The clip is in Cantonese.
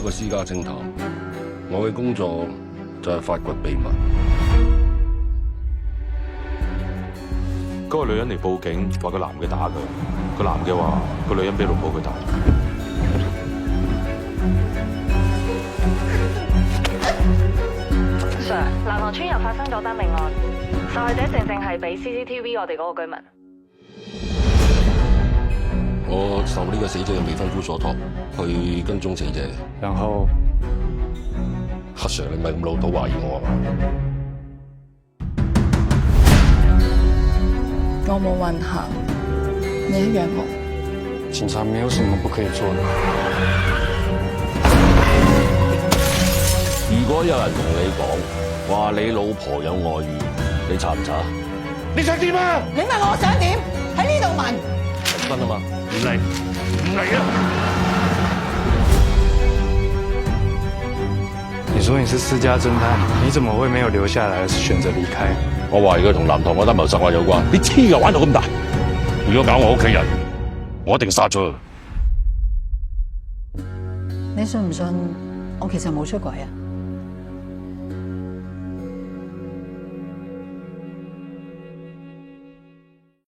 個私家偵探，我嘅工作就係發掘秘密。嗰個女人嚟報警，話個男嘅打佢，個男嘅話個女人俾老婆佢打。Sir， 南河村又發生咗單命案，受害者正係俾 CCTV 我哋嗰個居民。我受呢個死者嘅未婚夫所託，去跟蹤死者。然後，阿 Sir， 你唔係咁老土懷疑我啊嘛？我冇運行，你一樣冇。警察沒有什麼不可以做的。如果有人同你講話你老婆有外遇，你查唔查？你想點啊？你問我想點？喺呢度問。離婚啊嘛？唔嚟，唔嚟啊！你說你是私家偵探，你怎麼會沒有留下來，而是選擇離開？我懷疑佢同南塘嗰單謀殺案有關。你黐又玩到咁大，如果搞我屋企人，我一定殺咗佢。你信唔信？我其實冇出軌啊！